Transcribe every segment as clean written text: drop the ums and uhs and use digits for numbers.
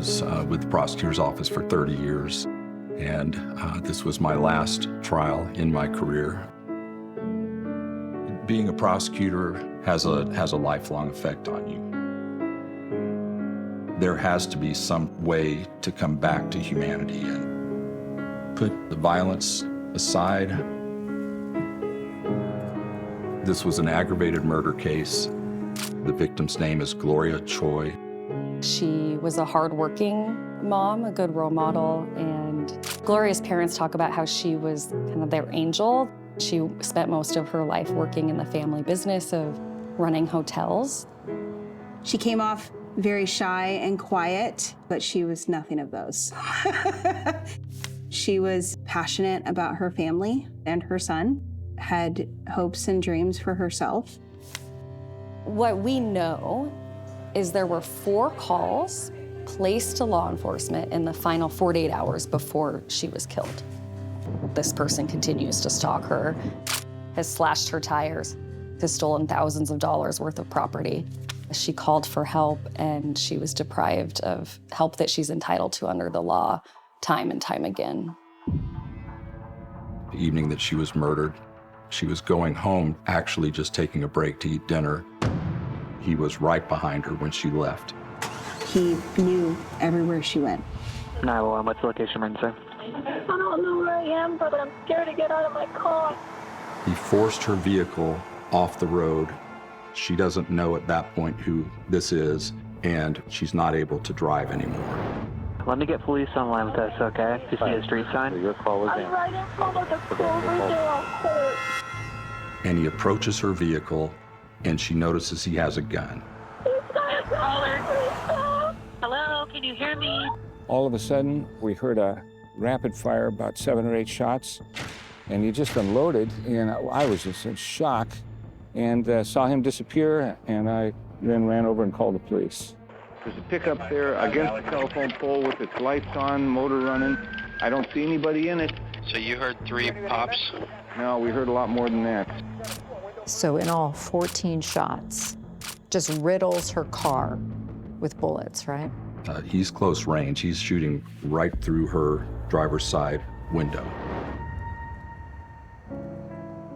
was with the prosecutor's office for 30 years, and this was my last trial in my career. Being a prosecutor has a lifelong effect on you. There has to be some way to come back to humanity and put the violence aside. This was an aggravated murder case. The victim's name is Gloria Choi. She was a hardworking mom, a good role model, and Gloria's parents talk about how she was kind of their angel. She spent most of her life working in the family business of running hotels. She came off very shy and quiet, but she was nothing of those. She was passionate about her family and her son, had hopes and dreams for herself. What we know is there were 4 calls placed to law enforcement in the final 48 hours before she was killed. This person continues to stalk her, has slashed her tires, has stolen thousands of dollars worth of property. She called for help, and she was deprived of help that she's entitled to under the law time and time again. The evening that she was murdered, she was going home, actually just taking a break to eat dinner. He was right behind her when she left. He knew everywhere she went. 911, what's the location, sir? I don't know where I am, but I'm scared to get out of my car. He forced her vehicle off the road. She doesn't know at that point who this is, and she's not able to drive anymore. Let me get police online with us, okay? To see a street sign. Your call was in. I'm right in front of the Cloverdale Court. And he approaches her vehicle, and she notices he has a gun. Hello, can you hear me? All of a sudden, we heard a rapid fire, about 7 or 8 shots, and he just unloaded, and I was just in shock, and saw him disappear, and I then ran over and called the police. There's a pickup there against the telephone pole with its lights on, motor running. I don't see anybody in it. So you heard 3 pops? No, we heard a lot more than that. So in all, 14 shots. Just riddles her car with bullets, right? He's close range. He's shooting right through her driver's side window.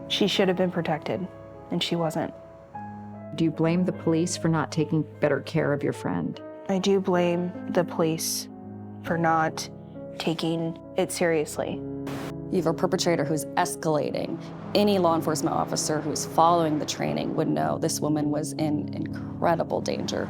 She should have been protected, and she wasn't. Do you blame the police for not taking better care of your friend? I do blame the police for not taking it seriously. You have a perpetrator who's escalating. Any law enforcement officer who's following the training would know this woman was in incredible danger.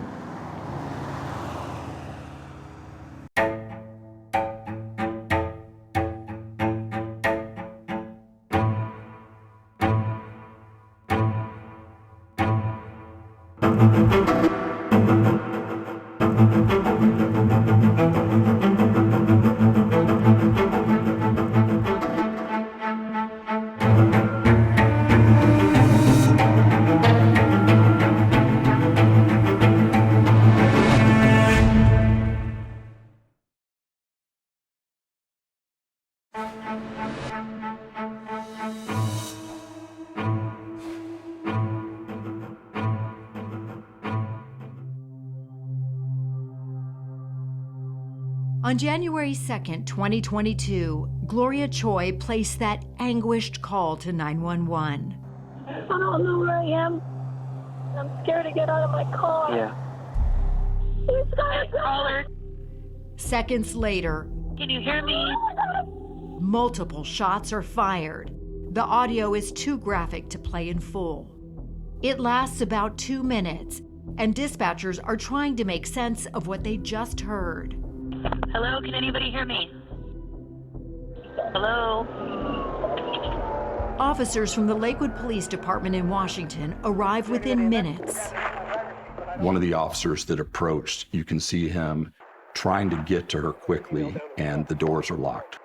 On January 2nd, 2022, Gloria Choi placed that anguished call to 911. I don't know where I am. I'm scared to get out of my car. Yeah. He's got a gun. Seconds later, Can you hear me? multiple shots are fired. The audio is too graphic to play in full. It lasts about 2 minutes, and dispatchers are trying to make sense of what they just heard. Hello, can anybody hear me? Hello? Officers from the Lakewood Police Department in Washington arrive within minutes. One of the officers that approached, you can see him trying to get to her quickly, and the doors are locked.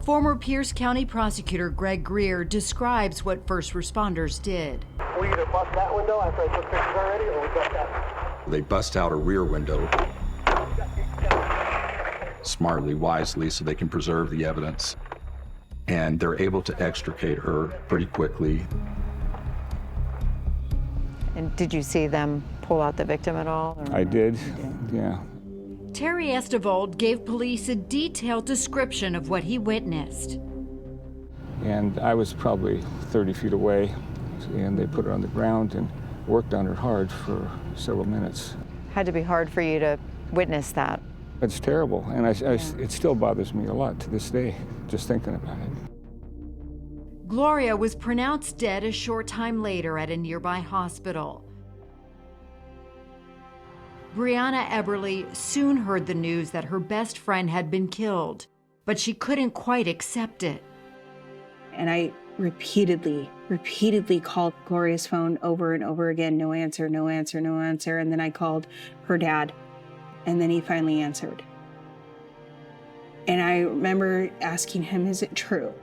Former Pierce County Prosecutor Greg Greer describes what first responders did. We either bust that window after I took pictures already, or we bust that. They bust out a rear window smartly, wisely, so they can preserve the evidence. And they're able to extricate her pretty quickly. And did you see them pull out the victim at all? Or? I did, yeah. Terry Estevold gave police a detailed description of what he witnessed. And I was probably 30 feet away, and they put her on the ground and worked on her hard for several minutes. Had to be hard for you to witness that. It's terrible, and it still bothers me a lot to this day, just thinking about it. Gloria was pronounced dead a short time later at a nearby hospital. Brianna Eberly soon heard the news that her best friend had been killed, but she couldn't quite accept it. And I repeatedly called Gloria's phone over and over again. No answer, no answer, no answer. And then I called her dad, and then he finally answered. And I remember asking him, is it true?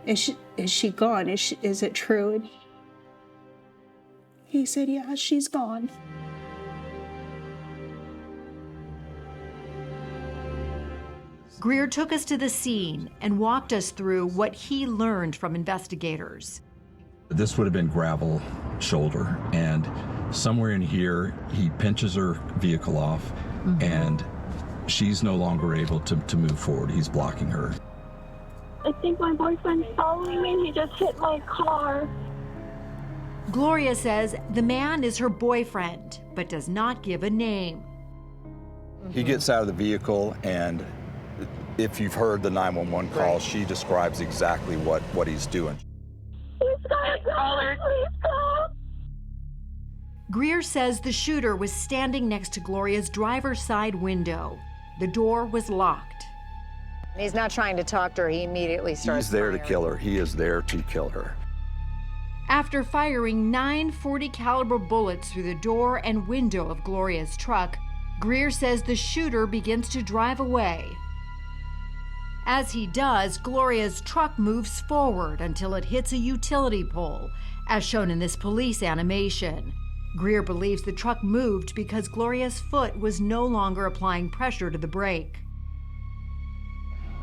Is she gone? Is it true? And he said, yeah, she's gone. Greer took us to the scene and walked us through what he learned from investigators. This would have been gravel shoulder, and somewhere in here, he pinches her vehicle off, and she's no longer able to move forward. He's blocking her. I think my boyfriend's following me and he just hit my car. Gloria says the man is her boyfriend, but does not give a name. He gets out of the vehicle, and if you've heard the 911 call, she describes exactly what he's doing. He's got a collar, please go. Greer says the shooter was standing next to Gloria's driver's side window. The door was locked. He's not trying to talk to her, he immediately starts He's there to firing. kill her. He is there to kill her. After firing 9 .40 caliber bullets through the door and window of Gloria's truck, Greer says the shooter begins to drive away. As he does, Gloria's truck moves forward until it hits a utility pole, as shown in this police animation. Greer believes the truck moved because Gloria's foot was no longer applying pressure to the brake.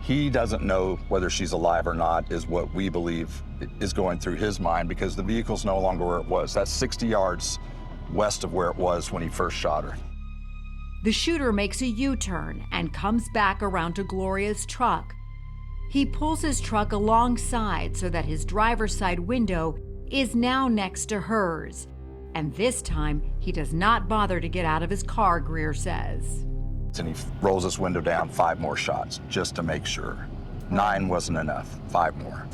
He doesn't know whether she's alive or not, is what we believe is going through his mind, because the vehicle's no longer where it was. That's 60 yards west of where it was when he first shot her. The shooter makes a U-turn and comes back around to Gloria's truck. He pulls his truck alongside so that his driver's side window is now next to hers. And this time, he does not bother to get out of his car, Greer says. And he rolls his window down 5 more shots, just to make sure. 9 wasn't enough, 5 more.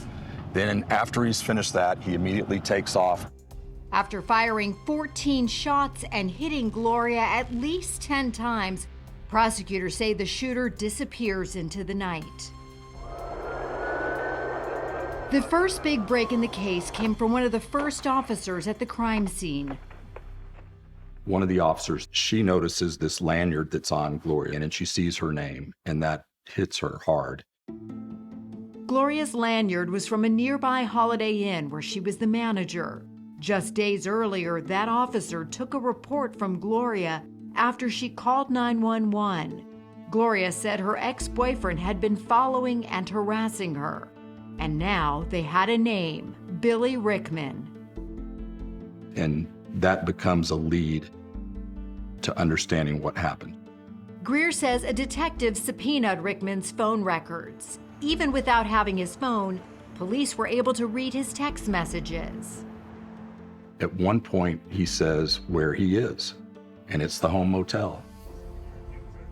Then after he's finished that, he immediately takes off. After firing 14 shots and hitting Gloria at least 10 times, prosecutors say the shooter disappears into the night. The first big break in the case came from one of the first officers at the crime scene. One of the officers, she notices this lanyard that's on Gloria, and she sees her name, and that hits her hard. Gloria's lanyard was from a nearby Holiday Inn where she was the manager. Just days earlier, that officer took a report from Gloria after she called 911. Gloria said her ex-boyfriend had been following and harassing her. And now they had a name, Billy Rickman. And that becomes a lead to understanding what happened. Greer says a detective subpoenaed Rickman's phone records. Even without having his phone, police were able to read his text messages. At one point, he says where he is, and it's the home motel.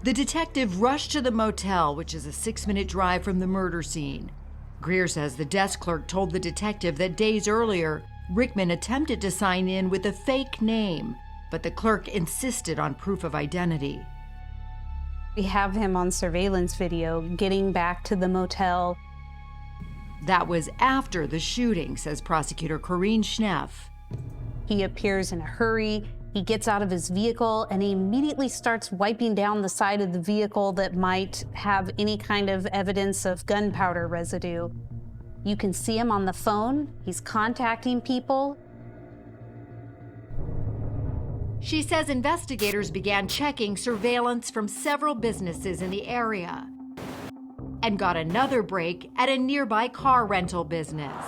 The detective rushed to the motel, which is a 6-minute drive from the murder scene. Greer says the desk clerk told the detective that days earlier, Rickman attempted to sign in with a fake name, but the clerk insisted on proof of identity. We have him on surveillance video getting back to the motel. That was after the shooting, says prosecutor Corrine Schneff. He appears in a hurry. He gets out of his vehicle and he immediately starts wiping down the side of the vehicle that might have any kind of evidence of gunpowder residue. You can see him on the phone. He's contacting people. She says investigators began checking surveillance from several businesses in the area and got another break at a nearby car rental business.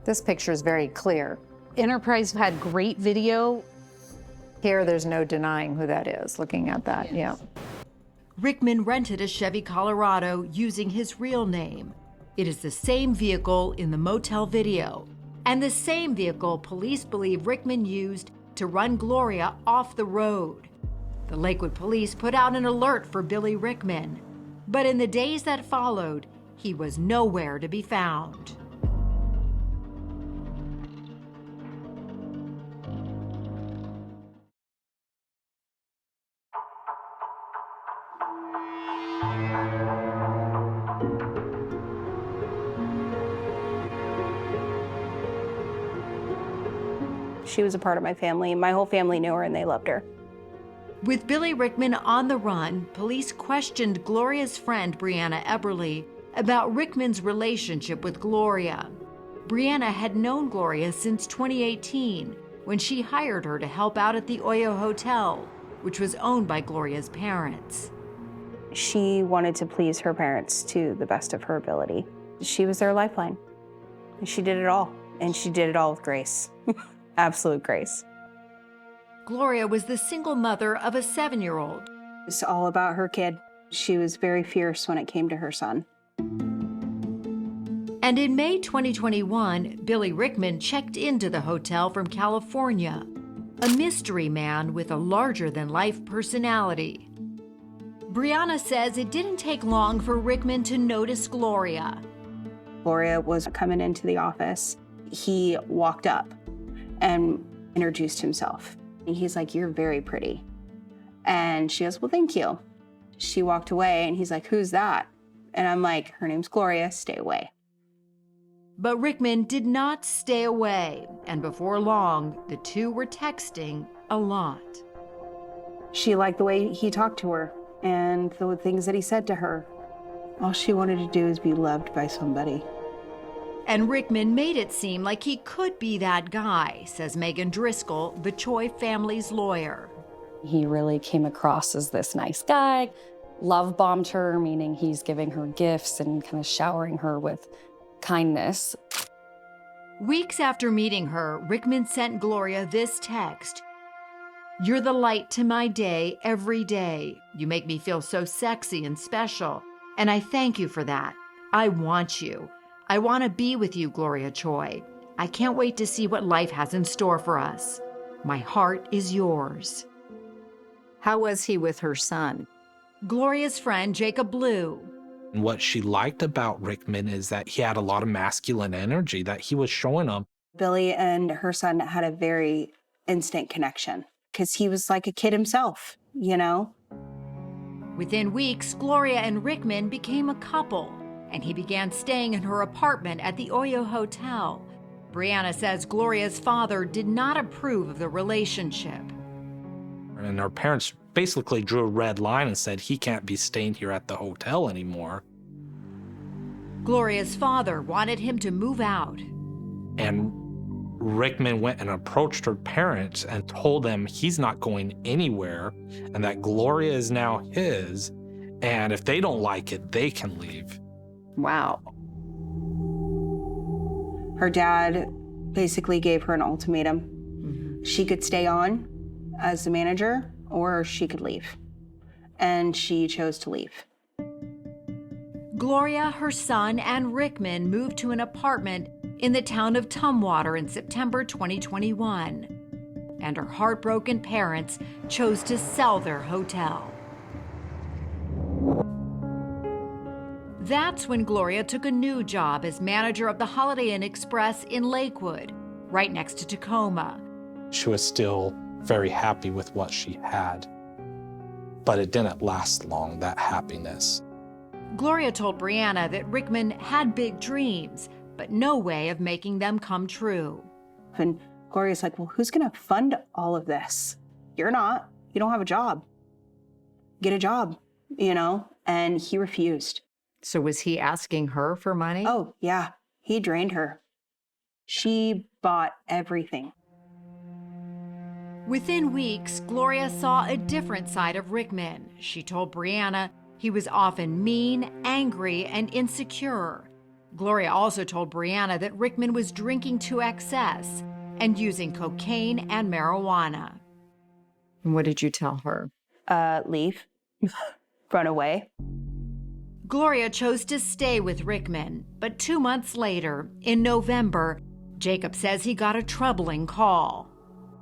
This picture is very clear. Enterprise had great video. Here, there's no denying who that is, looking at that, yeah. Rickman rented a Chevy Colorado using his real name. It is the same vehicle in the motel video, and the same vehicle police believe Rickman used to run Gloria off the road. The Lakewood police put out an alert for Billy Rickman, but in the days that followed, he was nowhere to be found. She was a part of my family. My whole family knew her and they loved her. With Billy Rickman on the run, police questioned Gloria's friend Brianna Eberly about Rickman's relationship with Gloria. Brianna had known Gloria since 2018, when she hired her to help out at the Oyo Hotel, which was owned by Gloria's parents. She wanted to please her parents to the best of her ability. She was their lifeline. She did it all, and she did it all with grace. Absolute grace. Gloria was the single mother of a 7-year-old. It's all about her kid. She was very fierce when it came to her son. And in May 2021, Billy Rickman checked into the hotel from California, a mystery man with a larger-than-life personality. Brianna says it didn't take long for Rickman to notice Gloria. Gloria was coming into the office. He walked up and introduced himself. He's like, "You're very pretty." And she goes, "Well, thank you." She walked away and he's like, "Who's that?" And I'm like, "Her name's Gloria, stay away." But Rickman did not stay away, and before long, the two were texting a lot. She liked the way he talked to her and the things that he said to her. All she wanted to do is be loved by somebody. And Rickman made it seem like he could be that guy, says Megan Driscoll, the Choi family's lawyer. He really came across as this nice guy, love bombed her, meaning he's giving her gifts and kind of showering her with kindness. Weeks after meeting her, Rickman sent Gloria this text. "You're the light to my day every day. You make me feel so sexy and special, and I thank you for that. I want you. I want to be with you, Gloria Choi. I can't wait to see what life has in store for us. My heart is yours." How was he with her son? Gloria's friend, Jacob Blue. And what she liked about Rickman is that he had a lot of masculine energy that he was showing them. Billy and her son had a very instant connection because he was like a kid himself, you know? Within weeks, Gloria and Rickman became a couple, and he began staying in her apartment at the Oyo Hotel. Brianna says Gloria's father did not approve of the relationship. And our parents basically drew a red line and said he can't be staying here at the hotel anymore. Gloria's father wanted him to move out. And Rickman went and approached her parents and told them he's not going anywhere and that Gloria is now his, and if they don't like it, they can leave. Wow. Her dad basically gave her an ultimatum. She could stay on as the manager or she could leave. And she chose to leave. Gloria, her son, and Rickman moved to an apartment in the town of Tumwater in September 2021. And her heartbroken parents chose to sell their hotel. That's when Gloria took a new job as manager of the Holiday Inn Express in Lakewood, right next to Tacoma. She was still very happy with what she had, but it didn't last long, that happiness. Gloria told Brianna that Rickman had big dreams, but no way of making them come true. And Gloria's like, "Well, who's gonna fund all of this? You're not. You don't have a job. Get a job, you know?" And he refused. So was he asking her for money? Oh, yeah. He drained her. She bought everything. Within weeks, Gloria saw a different side of Rickman. She told Brianna he was often mean, angry, and insecure. Gloria also told Brianna that Rickman was drinking to excess and using cocaine and marijuana. And what did you tell her? Leave, run away. Gloria chose to stay with Rickman, but 2 months later, in November, Jacob says he got a troubling call.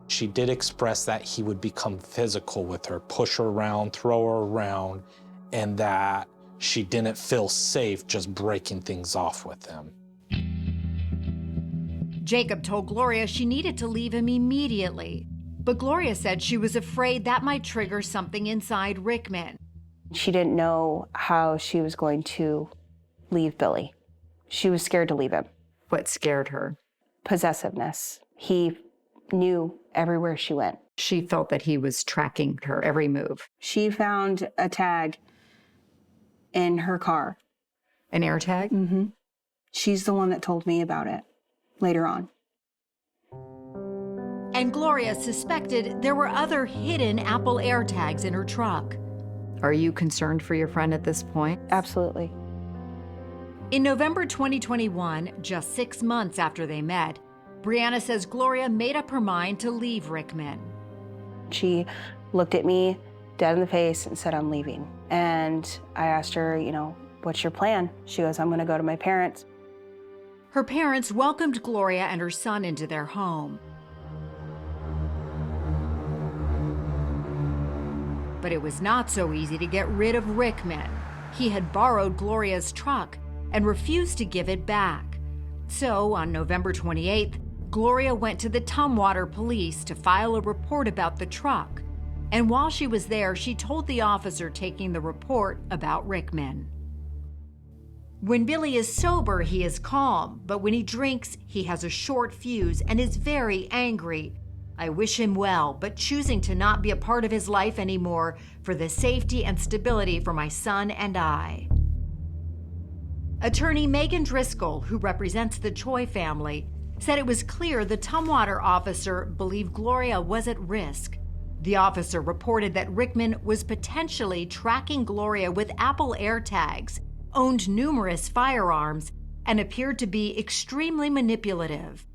She did express that he would become physical with her, push her around, throw her around, and that she didn't feel safe just breaking things off with him. Jacob told Gloria she needed to leave him immediately, but Gloria said she was afraid that might trigger something inside Rickman. She didn't know how she was going to leave Billy. She was scared to leave him. What scared her? Possessiveness. He knew everywhere she went. She felt that he was tracking her every move. She found a tag in her car. An air tag? Mm-hmm. She's the one that told me about it later on. And Gloria suspected there were other hidden Apple AirTags in her truck. Are you concerned for your friend at this point? Absolutely. In November 2021, just 6 months after they met, Brianna says Gloria made up her mind to leave Rickman. She looked at me dead in the face and said, I'm leaving. And I asked her, what's your plan? She goes, I'm going to go to my parents. Her parents welcomed Gloria and her son into their home. But it was not so easy to get rid of Rickman. He had borrowed Gloria's truck and refused to give it back. So on November 28th, Gloria went to the Tumwater police to file a report about the truck. And while she was there, she told the officer taking the report about Rickman. When Billy is sober, he is calm, but when he drinks, he has a short fuse and is very angry. I wish him well, but choosing to not be a part of his life anymore for the safety and stability for my son and I. Attorney Megan Driscoll, who represents the Choi family, said it was clear the Tumwater officer believed Gloria was at risk. The officer reported that Rickman was potentially tracking Gloria with Apple AirTags, owned numerous firearms, and appeared to be extremely manipulative.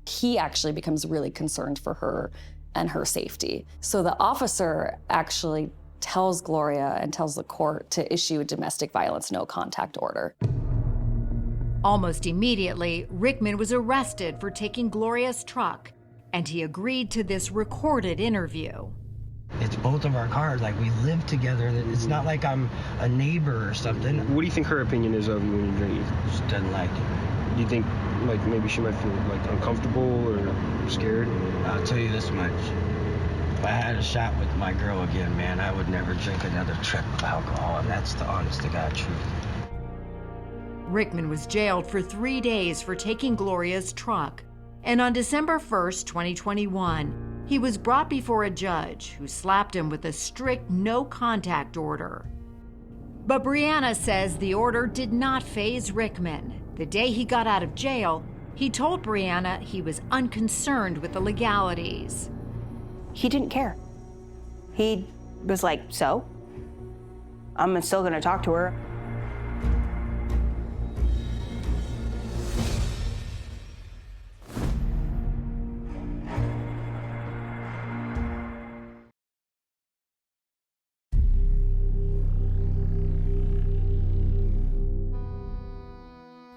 He actually becomes really concerned for her and her safety. So the officer actually tells Gloria and tells the court to issue a domestic violence no contact order. Almost immediately, Rickman was arrested for taking Gloria's truck, and he agreed to this recorded interview. It's both of our cars, like we live together. It's not like I'm a neighbor or something. What do you think her opinion is of you when you drink? She doesn't like it. Do you think like maybe she might feel like uncomfortable or scared? I'll tell you this much. If I had a shot with my girl again, man, I would never drink another trip of alcohol, and that's the honest to God truth. Rickman was jailed for 3 days for taking Gloria's truck. And on December 1st, 2021, he was brought before a judge who slapped him with a strict no-contact order. But Brianna says the order did not faze Rickman. The day he got out of jail, he told Brianna he was unconcerned with the legalities. He didn't care. He was like, so? I'm still going to talk to her.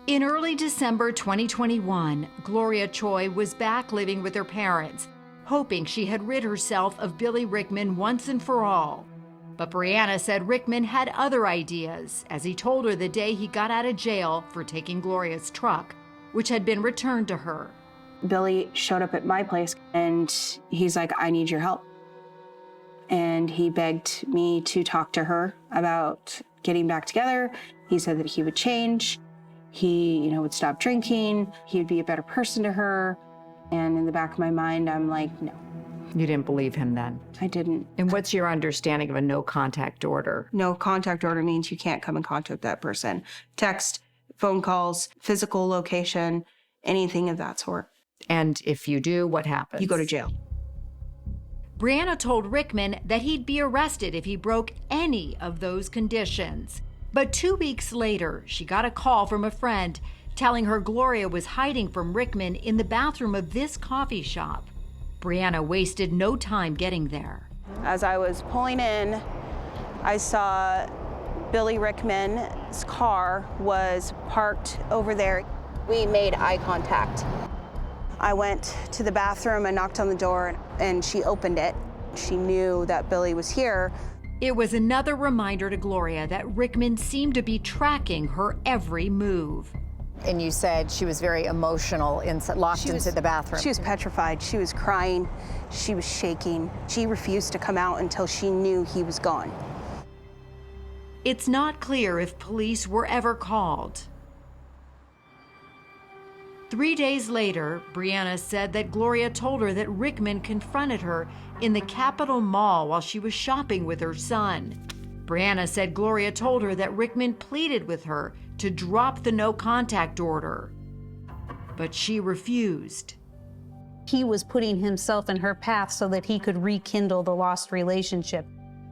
In early December 2021, Gloria Choi was back living with her parents, hoping she had rid herself of Billy Rickman once and for all. But Brianna said Rickman had other ideas, as he told her the day he got out of jail for taking Gloria's truck, which had been returned to her. Billy showed up at my place and he's like, I need your help. And he begged me to talk to her about getting back together. He said that he would change. He, would stop drinking. He would be a better person to her. And in the back of my mind, I'm like, no. You didn't believe him then? I didn't. And what's your understanding of a no contact order? No contact order means you can't come in contact with that person. Text, phone calls, physical location, anything of that sort. And if you do, what happens? You go to jail. Brianna told Rickman that he'd be arrested if he broke any of those conditions. But 2 weeks later, she got a call from a friend telling her Gloria was hiding from Rickman in the bathroom of this coffee shop. Brianna wasted no time getting there. As I was pulling in, I saw Billy Rickman's car was parked over there. We made eye contact. I went to the bathroom and knocked on the door, and she opened it. She knew that Billy was here. It was another reminder to Gloria that Rickman seemed to be tracking her every move. And you said she was very emotional, locked into the bathroom. She was petrified. She was crying. She was shaking. She refused to come out until she knew he was gone. It's not clear if police were ever called. 3 days later, Brianna said that Gloria told her that Rickman confronted her in the Capitol Mall while she was shopping with her son. Brianna said Gloria told her that Rickman pleaded with her to drop the no-contact order, but she refused. He was putting himself in her path so that he could rekindle the lost relationship.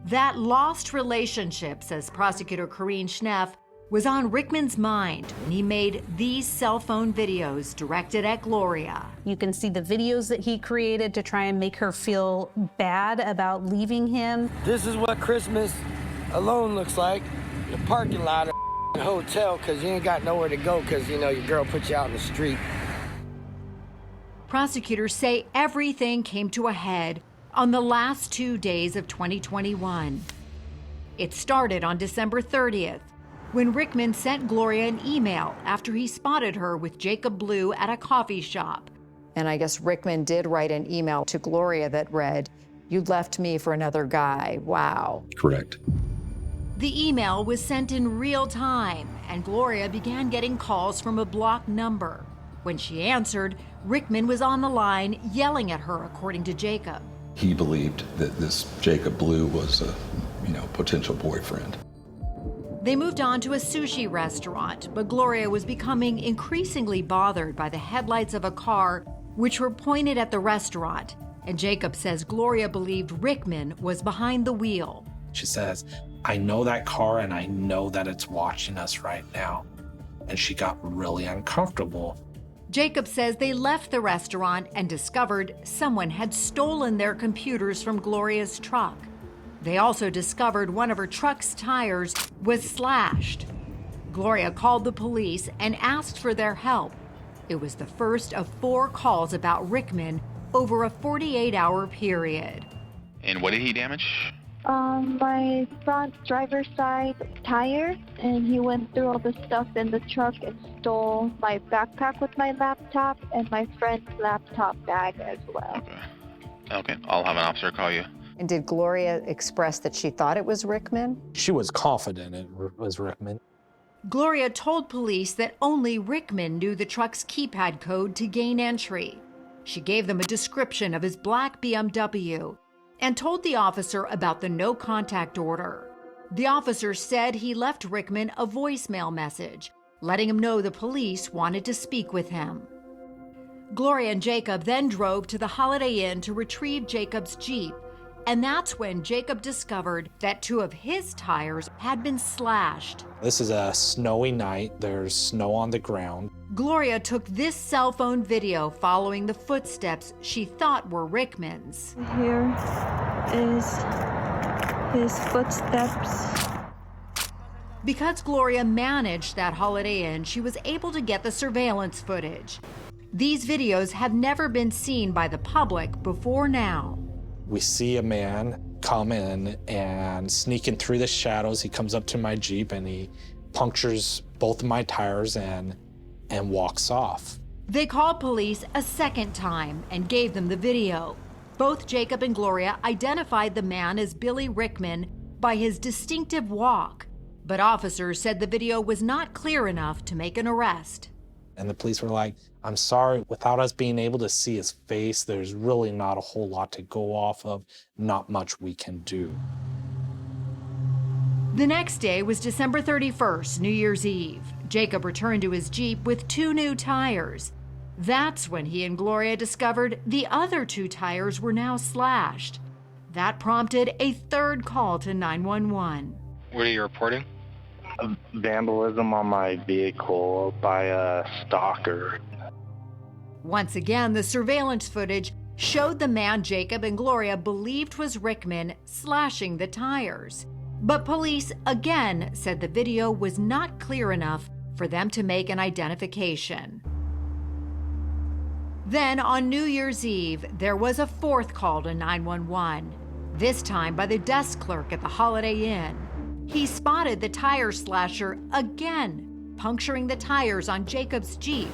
That lost relationship, says prosecutor Corrine Schneff, was on Rickman's mind when he made these cell phone videos directed at Gloria. You can see the videos that he created to try and make her feel bad about leaving him. This is what Christmas alone looks like. The parking lot of a hotel, because you ain't got nowhere to go because, you know, your girl put you out in the street. Prosecutors say everything came to a head on the last 2 days of 2021. It started on December 30th, when Rickman sent Gloria an email after he spotted her with Jacob Blue at a coffee shop. And I guess Rickman did write an email to Gloria that read, "You left me for another guy, wow." Correct. The email was sent in real time, and Gloria began getting calls from a blocked number. When she answered, Rickman was on the line yelling at her, according to Jacob. He believed that this Jacob Blue was a, potential boyfriend. They moved on to a sushi restaurant, but Gloria was becoming increasingly bothered by the headlights of a car which were pointed at the restaurant, and Jacob says Gloria believed Rickman was behind the wheel. She says, "I know that car and I know that it's watching us right now." And she got really uncomfortable. Jacob says they left the restaurant and discovered someone had stolen their computers from Gloria's truck. They also discovered one of her truck's tires was slashed. Gloria called the police and asked for their help. It was the first of 4 calls about Rickman over a 48-hour period. And what did he damage? My front driver's side tire, and he went through all the stuff in the truck and stole my backpack with my laptop and my friend's laptop bag as well. Okay, I'll have an officer call you. And did Gloria express that she thought it was Rickman? She was confident it was Rickman. Gloria told police that only Rickman knew the truck's keypad code to gain entry. She gave them a description of his black BMW and told the officer about the no-contact order. The officer said he left Rickman a voicemail message, letting him know the police wanted to speak with him. Gloria and Jacob then drove to the Holiday Inn to retrieve Jacob's Jeep, and that's when Jacob discovered that 2 of his tires had been slashed. This is a snowy night. There's snow on the ground. Gloria took this cell phone video following the footsteps she thought were Rickman's. Here is his footsteps. Because Gloria managed that Holiday Inn, she was able to get the surveillance footage. These videos have never been seen by the public before now. We see a man come in and sneaking through the shadows. He comes up to my Jeep and he punctures both of my tires and walks off. They called police a second time and gave them the video. Both Jacob and Gloria identified the man as Billy Rickman by his distinctive walk, but officers said the video was not clear enough to make an arrest. And the police were like, "I'm sorry, without us being able to see his face, there's really not a whole lot to go off of, not much we can do." The next day was December 31st, New Year's Eve. Jacob returned to his Jeep with 2 new tires. That's when he and Gloria discovered the other 2 tires were now slashed. That prompted a 3rd call to 911. What are you reporting? Vandalism on my vehicle by a stalker. Once again, the surveillance footage showed the man Jacob and Gloria believed was Rickman slashing the tires. But police again said the video was not clear enough for them to make an identification. Then on New Year's Eve, there was a fourth call to 911, this time by the desk clerk at the Holiday Inn. He spotted the tire slasher again, puncturing the tires on Jacob's Jeep.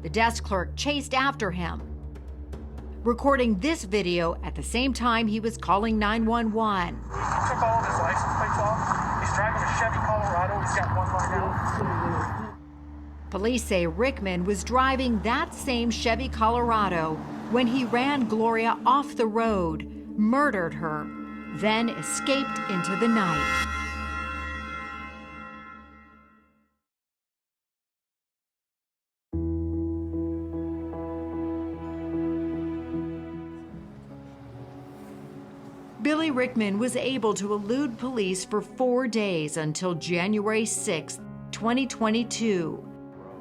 The desk clerk chased after him, recording this video at the same time he was calling 911. He took all of his license plates off. He's driving a Chevy Colorado. He's got one line out. Police say Rickman was driving that same Chevy Colorado when he ran Gloria off the road, murdered her, then escaped into the night. Billy Rickman was able to elude police for 4 days until January 6, 2022.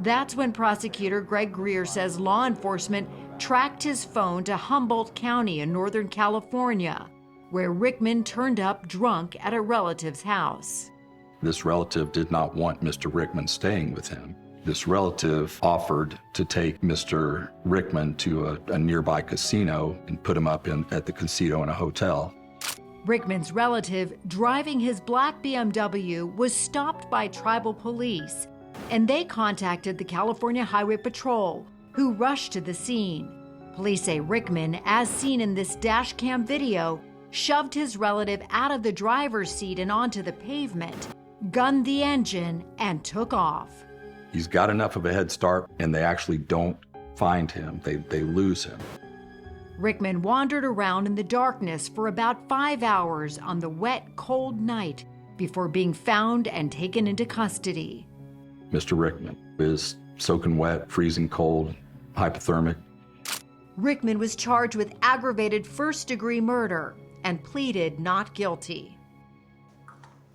That's when prosecutor Greg Greer says law enforcement tracked his phone to Humboldt County in Northern California, where Rickman turned up drunk at a relative's house. This relative did not want Mr. Rickman staying with him. This relative offered to take Mr. Rickman to a nearby casino and put him up at the casino in a hotel. Rickman's relative, driving his black BMW, was stopped by tribal police, and they contacted the California Highway Patrol, who rushed to the scene. Police say Rickman, as seen in this dash cam video, shoved his relative out of the driver's seat and onto the pavement, gunned the engine, and took off. He's got enough of a head start, and they actually don't find him. They lose him. Rickman wandered around in the darkness for about 5 hours on the wet, cold night before being found and taken into custody. Mr. Rickman is soaking wet, freezing cold, hypothermic. Rickman was charged with aggravated first-degree murder and pleaded not guilty.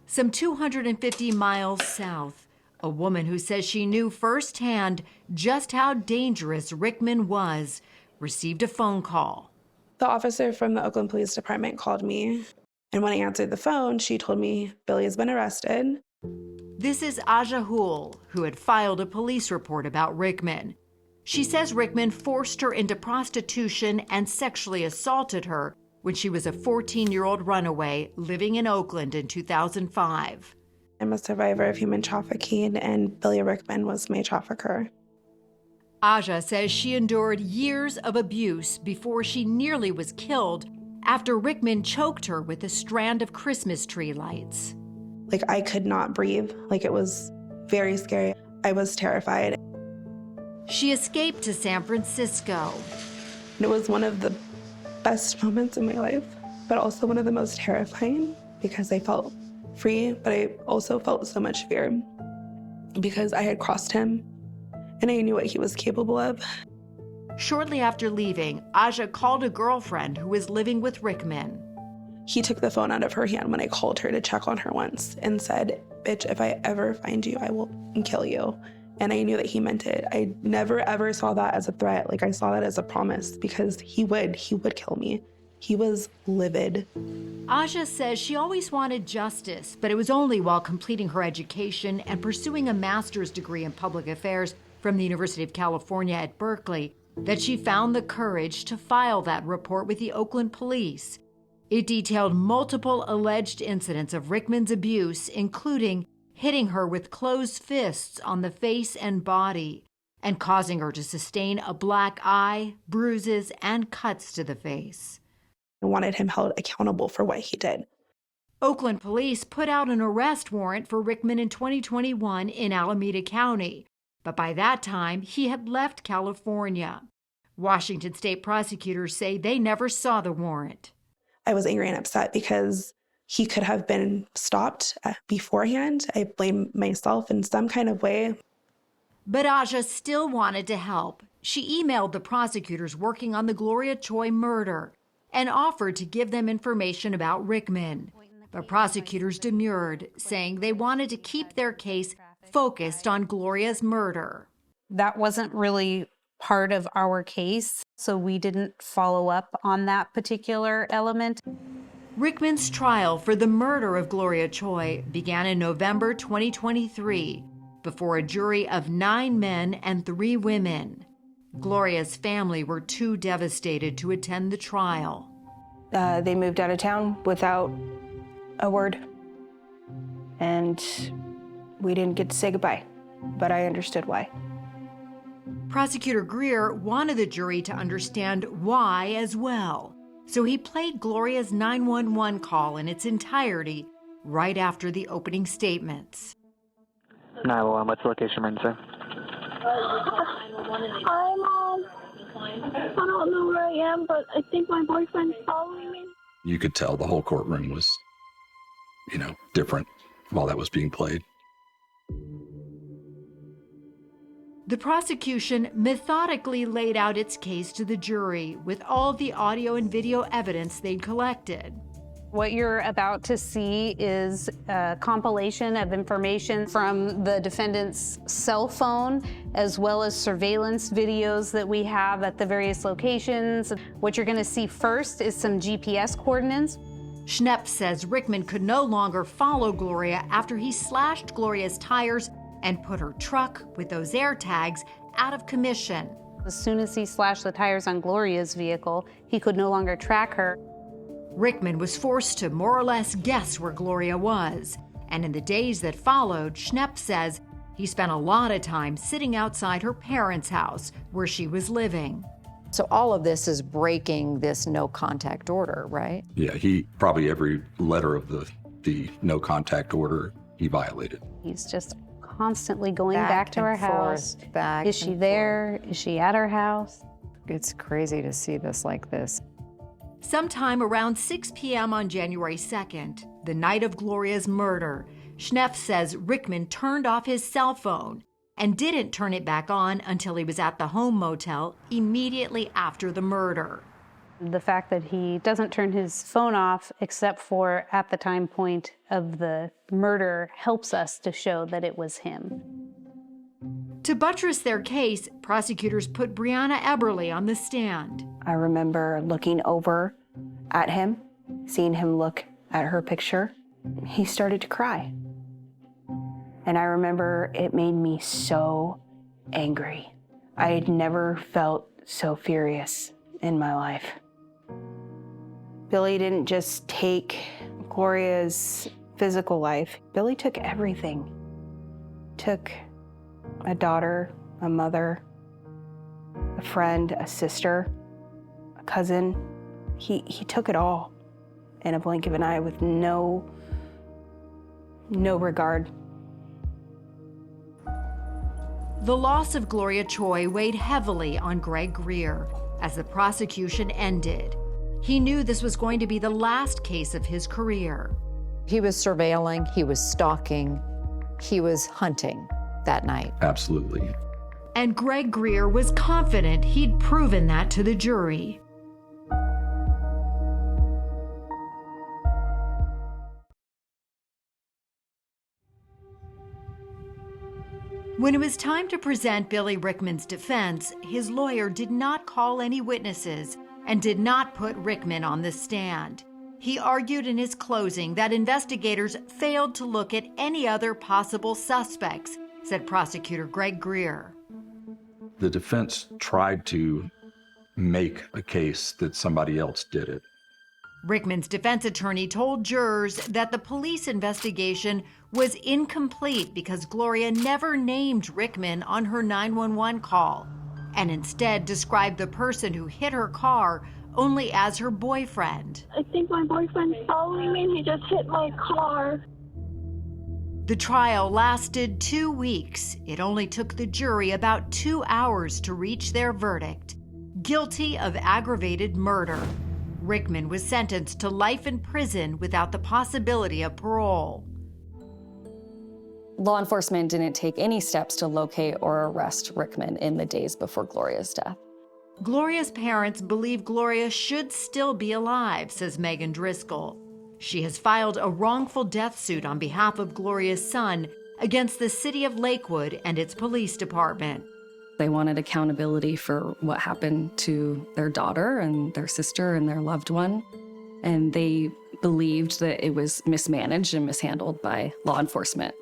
Some 250 miles south, a woman who says she knew firsthand just how dangerous Rickman was received a phone call. The officer from the Oakland Police Department called me, and when I answered the phone, she told me Billy has been arrested. This is Aja Hool, who had filed a police report about Rickman. She says Rickman forced her into prostitution and sexually assaulted her when she was a 14-year-old runaway living in Oakland in 2005. I'm a survivor of human trafficking, and Billy Rickman was my trafficker. Aja says she endured years of abuse before she nearly was killed after Rickman choked her with a strand of Christmas tree lights. Like, I could not breathe. Like, it was very scary. I was terrified. She escaped to San Francisco. It was one of the best moments in my life, but also one of the most terrifying because I felt free, but I also felt so much fear because I had crossed him and I knew what he was capable of. Shortly after leaving, Aja called a girlfriend who was living with Rickman. He took the phone out of her hand when I called her to check on her once and said, "Bitch, if I ever find you, I will kill you." And I knew that he meant it. I never ever saw that as a threat. Like, I saw that as a promise because he would kill me. He was livid. Aja says she always wanted justice, but it was only while completing her education and pursuing a master's degree in public affairs from the University of California at Berkeley that she found the courage to file that report with the Oakland police. It detailed multiple alleged incidents of Rickman's abuse, including hitting her with closed fists on the face and body, and causing her to sustain a black eye, bruises, and cuts to the face. I wanted him held accountable for what he did. Oakland police put out an arrest warrant for Rickman in 2021 in Alameda County, but by that time, he had left California. Washington state prosecutors say they never saw the warrant. I was angry and upset because he could have been stopped beforehand. I blame myself in some kind of way. But Aja still wanted to help. She emailed the prosecutors working on the Gloria Choi murder and offered to give them information about Rickman. But prosecutors demurred, saying they wanted to keep their case focused on Gloria's murder. That wasn't really part of our case, so we didn't follow up on that particular element. Rickman's trial for the murder of Gloria Choi began in November 2023 before a jury of 9 men and 3 women. Gloria's family were too devastated to attend the trial. They moved out of town without a word, and we didn't get to say goodbye, but I understood why. Prosecutor Greer wanted the jury to understand why as well, so he played Gloria's 911 call in its entirety right after the opening statements. 911, what's the location, emergency? Hi, Mom. I don't know where I am, but I think my boyfriend's following me. You could tell the whole courtroom was, different while that was being played. The prosecution methodically laid out its case to the jury with all the audio and video evidence they'd collected. What you're about to see is a compilation of information from the defendant's cell phone, as well as surveillance videos that we have at the various locations. What you're going to see first is some GPS coordinates. Schnepp says Rickman could no longer follow Gloria after he slashed Gloria's tires and put her truck with those air tags out of commission. As soon as he slashed the tires on Gloria's vehicle, he could no longer track her. Rickman was forced to more or less guess where Gloria was. And in the days that followed, Schnepp says he spent a lot of time sitting outside her parents' house where she was living. So all of this is breaking this no contact order, right? Yeah, he probably every letter of the no contact order he violated. He's just constantly going back to her house. Is she there? Is she at her house? It's crazy to see this like this. Sometime around 6 p.m. on January 2nd, the night of Gloria's murder, Schnepp says Rickman turned off his cell phone and didn't turn it back on until he was at the home motel immediately after the murder. The fact that he doesn't turn his phone off except for at the time point of the murder helps us to show that it was him. To buttress their case, prosecutors put Brianna Eberly on the stand. I remember looking over at him, seeing him look at her picture. He started to cry. And I remember it made me so angry. I had never felt so furious in my life. Billy didn't just take Gloria's physical life. Billy took everything. Took a daughter, a mother, a friend, a sister, a cousin. He took it all in a blink of an eye with no regard. The loss of Gloria Choi weighed heavily on Greg Greer as the prosecution ended. He knew this was going to be the last case of his career. He was surveilling, he was stalking, he was hunting that night. Absolutely. And Greg Greer was confident he'd proven that to the jury. When it was time to present Billy Rickman's defense, his lawyer did not call any witnesses and did not put Rickman on the stand. He argued in his closing that investigators failed to look at any other possible suspects, said prosecutor Greg Greer. The defense tried to make a case that somebody else did it. Rickman's defense attorney told jurors that the police investigation was incomplete because Gloria never named Rickman on her 911 call and instead described the person who hit her car only as her boyfriend. I think my boyfriend's following me and he just hit my car. The trial lasted 2 weeks. It only took the jury about 2 hours to reach their verdict. Guilty of aggravated murder. Rickman was sentenced to life in prison without the possibility of parole. Law enforcement didn't take any steps to locate or arrest Rickman in the days before Gloria's death. Gloria's parents believe Gloria should still be alive, says Megan Driscoll. She has filed a wrongful death suit on behalf of Gloria's son against the city of Lakewood and its police department. They wanted accountability for what happened to their daughter and their sister and their loved one. And they believed that it was mismanaged and mishandled by law enforcement.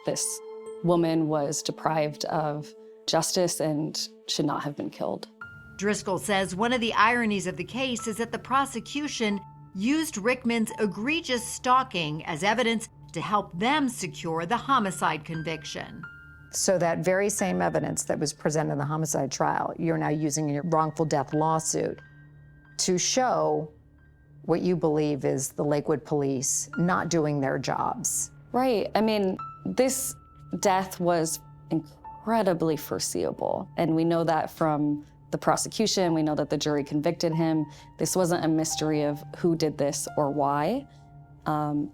This woman was deprived of justice and should not have been killed. Driscoll says one of the ironies of the case is that the prosecution used Rickman's egregious stalking as evidence to help them secure the homicide conviction. So that very same evidence that was presented in the homicide trial, you're now using in your wrongful death lawsuit to show what you believe is the Lakewood police not doing their jobs. Right. I mean, this death was incredibly foreseeable. And we know that from the prosecution. We know that the jury convicted him. This wasn't a mystery of who did this or why.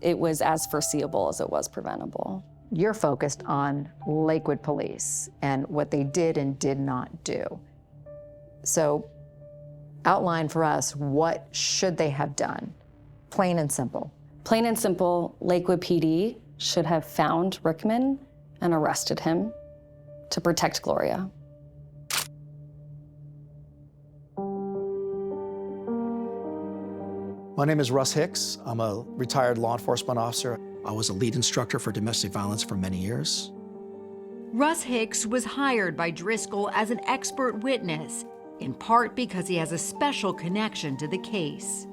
It was as foreseeable as it was preventable. You're focused on Lakewood police and what they did and did not do. So outline for us, what should they have done? Plain and simple. Plain and simple, Lakewood PD should have found Rickman and arrested him to protect Gloria. My name is Russ Hicks. I'm a retired law enforcement officer. I was a lead instructor for domestic violence for many years. Russ Hicks was hired by Driscoll as an expert witness, in part because he has a special connection to the case.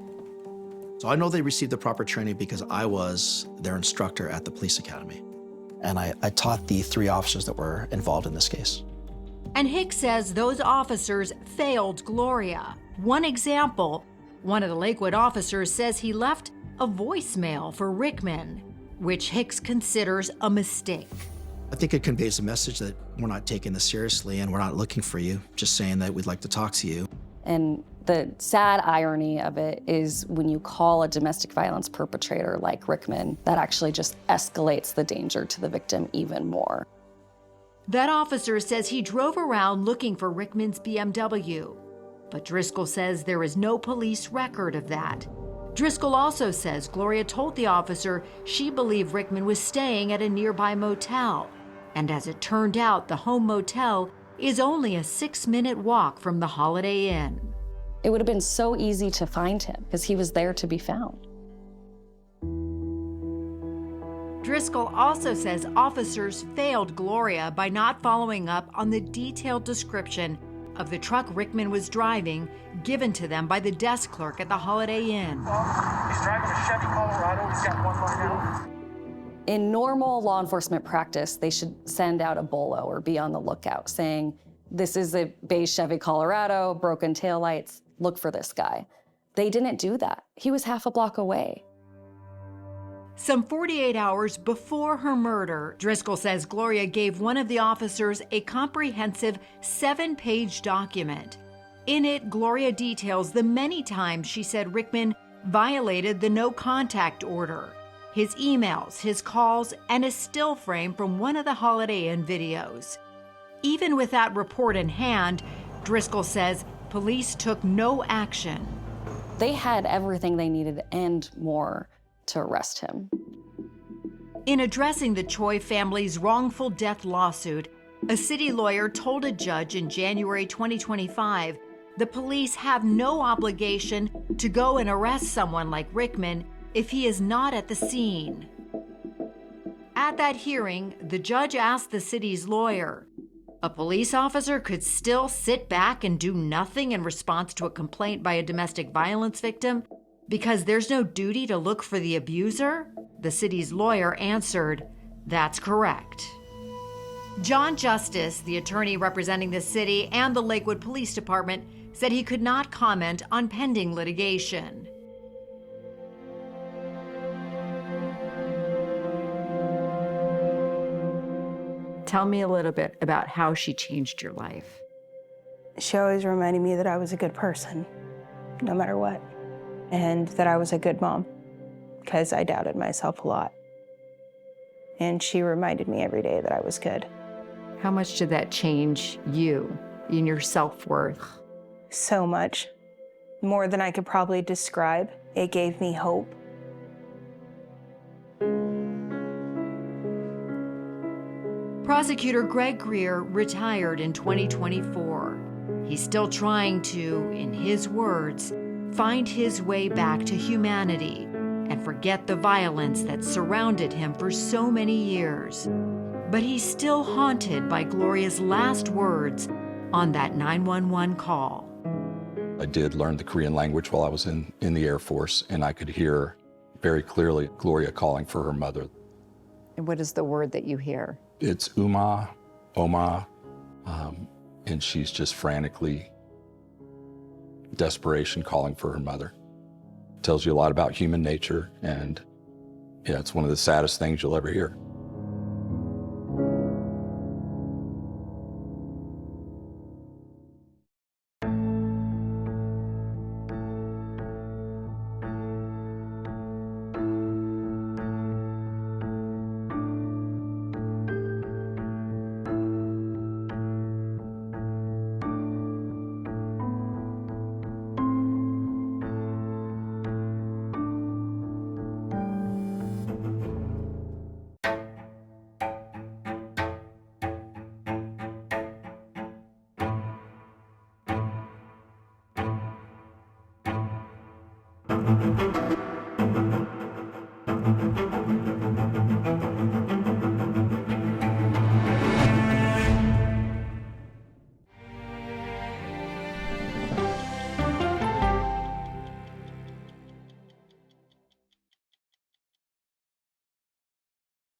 So I know they received the proper training because I was their instructor at the police academy. And I taught the 3 officers that were involved in this case. And Hicks says those officers failed Gloria. One example, one of the Lakewood officers says he left a voicemail for Rickman, which Hicks considers a mistake. I think it conveys a message that we're not taking this seriously and we're not looking for you, just saying that we'd like to talk to you. And the sad irony of it is when you call a domestic violence perpetrator like Rickman, that actually just escalates the danger to the victim even more. That officer says he drove around looking for Rickman's BMW, but Driscoll says there is no police record of that. Driscoll also says Gloria told the officer she believed Rickman was staying at a nearby motel. And as it turned out, the home motel is only a 6-minute walk from the Holiday Inn. It would have been so easy to find him because he was there to be found. Driscoll also says officers failed Gloria by not following up on the detailed description of the truck Rickman was driving given to them by the desk clerk at the Holiday Inn. He's driving a Chevy Colorado. He's got 1 line out. In normal law enforcement practice, they should send out a bolo or be on the lookout saying, this is a beige Chevy Colorado, broken taillights, look for this guy. They didn't do that. He was half a block away. Some 48 hours before her murder, Driscoll says Gloria gave one of the officers a comprehensive 7-page document. In it, Gloria details the many times she said Rickman violated the no-contact order, his emails, his calls, and a still frame from one of the Holiday Inn videos. Even with that report in hand, Driscoll says police took no action. They had everything they needed and more to arrest him. In addressing the Choi family's wrongful death lawsuit, a city lawyer told a judge in January 2025 the police have no obligation to go and arrest someone like Rickman if he is not at the scene. At that hearing, the judge asked the city's lawyer, a police officer could still sit back and do nothing in response to a complaint by a domestic violence victim because there's no duty to look for the abuser? The city's lawyer answered, that's correct. John Justice, the attorney representing the city and the Lakewood Police Department, said he could not comment on pending litigation. Tell me a little bit about how she changed your life. She always reminded me that I was a good person, no matter what, and that I was a good mom, because I doubted myself a lot. And she reminded me every day that I was good. How much did that change you in your self-worth? So much. More than I could probably describe. It gave me hope. Prosecutor Greg Greer retired in 2024. He's still trying to, in his words, find his way back to humanity and forget the violence that surrounded him for so many years. But he's still haunted by Gloria's last words on that 911 call. I did learn the Korean language while I was in the Air Force, and I could hear very clearly Gloria calling for her mother. And what is the word that you hear? It's Uma, Oma, and she's just frantically, desperation calling for her mother. Tells you a lot about human nature, and yeah, it's one of the saddest things you'll ever hear.